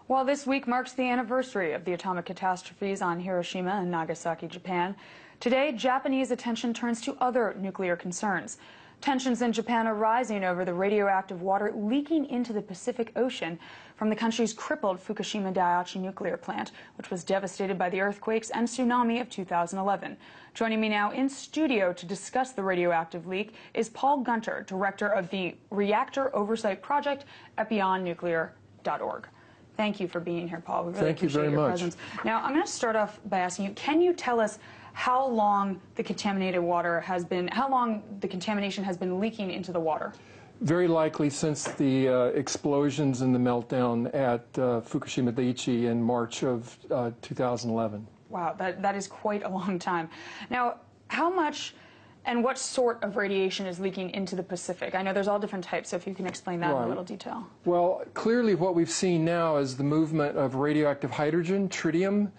Well, this week marks the anniversary of the atomic catastrophes on Hiroshima and Nagasaki, Japan. Today, Japanese attention turns to other nuclear concerns. Tensions in Japan are rising over the radioactive water leaking into the Pacific Ocean from the country's crippled Fukushima Daiichi nuclear plant, which was devastated by the earthquakes and tsunami of 2011. Joining me now in studio to discuss the radioactive leak is Paul Gunter, director of the Reactor Oversight Project at beyondnuclear.org. Thank you for being here, Paul. We really appreciate your presence. Now, I'm going to start off by asking you, can you tell us how long the contaminated water has been, how long the contamination has been leaking into the water? Very likely since the explosions and the meltdown at Fukushima Daiichi in March of 2011. Wow, that is quite a long time. Now, how much and what sort of radiation is leaking into the Pacific? I know there's all different types, so if you can explain that in a little detail. Well, clearly what we've seen now is the movement of radioactive hydrogen, tritium,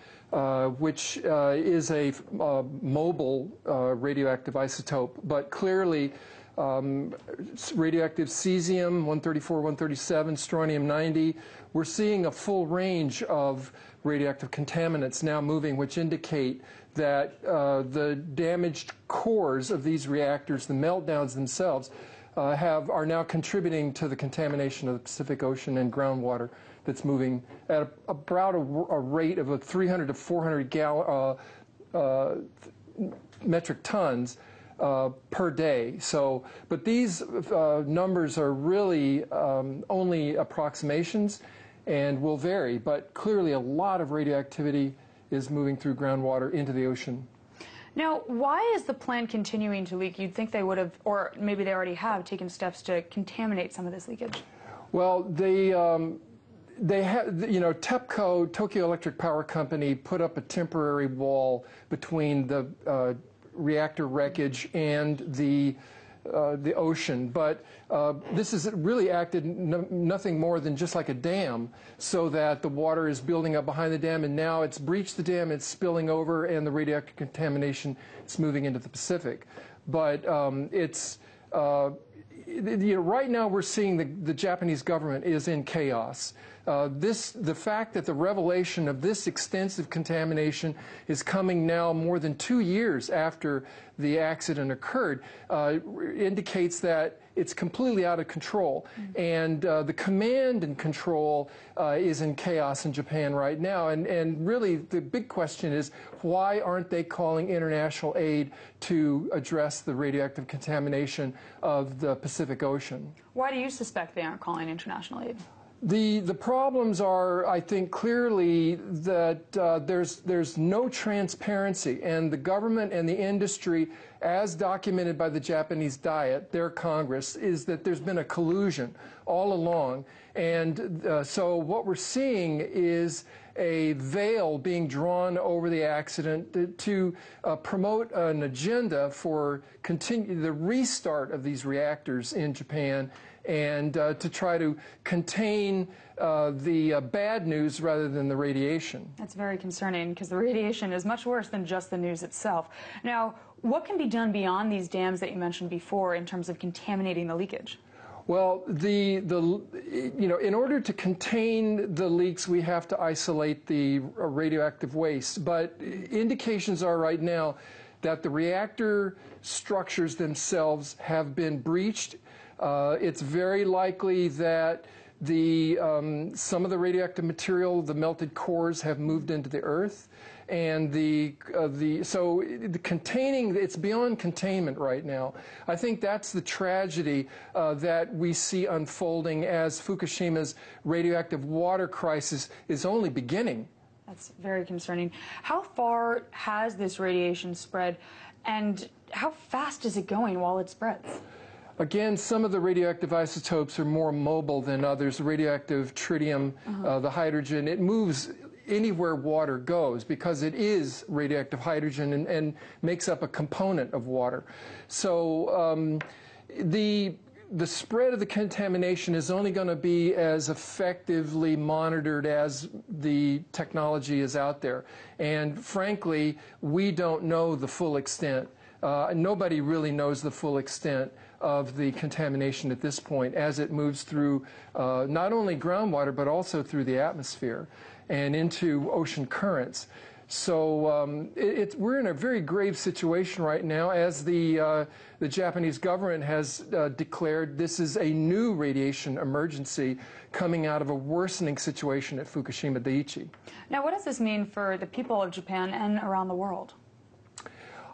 which is a mobile radioactive isotope, but clearly radioactive cesium, 134, 137, strontium-90. We're seeing a full range of radioactive contaminants now moving, which indicate that the damaged cores of these reactors, the meltdowns themselves, are now contributing to the contamination of the Pacific Ocean and groundwater that's moving at about a rate of 300 to 400 metric tons per day. So, but these numbers are really only approximations and will vary, but clearly a lot of radioactivity is moving through groundwater into the ocean. Now, why is the plant continuing to leak? You'd think they would have, or maybe they already have, taken steps to contaminate some of this leakage. Well, they have, you know, TEPCO, Tokyo Electric Power Company, put up a temporary wall between the reactor wreckage and the ocean, but this has really acted nothing more than just like a dam, so that the water is building up behind the dam, and now it's breached the dam, it's spilling over, and the radioactive contamination is moving into the Pacific. But you know, right now we're seeing the Japanese government is in chaos. The fact that the revelation of this extensive contamination is coming now more than 2 years after the accident occurred indicates that it's completely out of control. And the command and control is in chaos in Japan right now. And really the big question is, why aren't they calling international aid to address the radioactive contamination of the Pacific Ocean? Why do you suspect they aren't calling international aid? The problems are, I think, clearly that there's no transparency, and the government and the industry, as documented by the Japanese Diet, their Congress, is that there's been a collusion all along. And so what we're seeing is a veil being drawn over the accident to promote an agenda for the restart of these reactors in Japan, and to try to contain the bad news rather than the radiation. That's very concerning, because the radiation is much worse than just the news itself. Now, what can be done beyond these dams that you mentioned before in terms of contaminating the leakage? Well, you know, in order to contain the leaks, we have to isolate the radioactive waste. But indications are right now that the reactor structures themselves have been breached. It's very likely that some of the radioactive material, the melted cores, have moved into the earth, and so the containing, it's beyond containment right now. I think that's the tragedy that we see unfolding as Fukushima's radioactive water crisis is only beginning. That's very concerning. How far has this radiation spread, and how fast is it going while it spreads? Again, some of the radioactive isotopes are more mobile than others. The radioactive tritium, the hydrogen, it moves anywhere water goes because it is radioactive hydrogen and makes up a component of water. So the spread of the contamination is only going to be as effectively monitored as the technology is out there. And frankly, we don't know the full extent. Nobody really knows the full extent of the contamination at this point as it moves through not only groundwater but also through the atmosphere and into ocean currents. So we're in a very grave situation right now, as the Japanese government has declared this is a new radiation emergency coming out of a worsening situation at Fukushima Daiichi. Now, what does this mean for the people of Japan and around the world?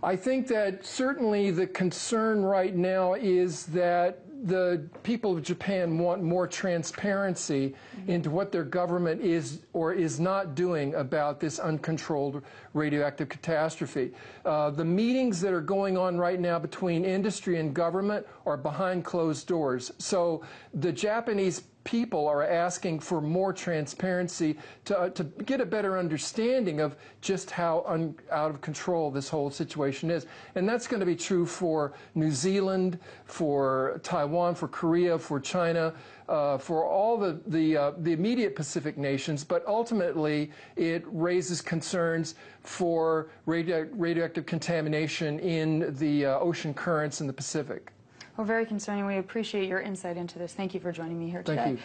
I think that certainly the concern right now is that the people of Japan want more transparency into what their government is or is not doing about this uncontrolled radioactive catastrophe. The meetings that are going on right now between industry and government are behind closed doors. So the Japanese people are asking for more transparency to get a better understanding of just how out of control this whole situation is. And that's going to be true for New Zealand, for Taiwan, for Korea, for China, for all the immediate Pacific nations, but ultimately it raises concerns for radioactive contamination in the ocean currents in the Pacific. Well, very concerning. We appreciate your insight into this. Thank you for joining me here today. Thank you.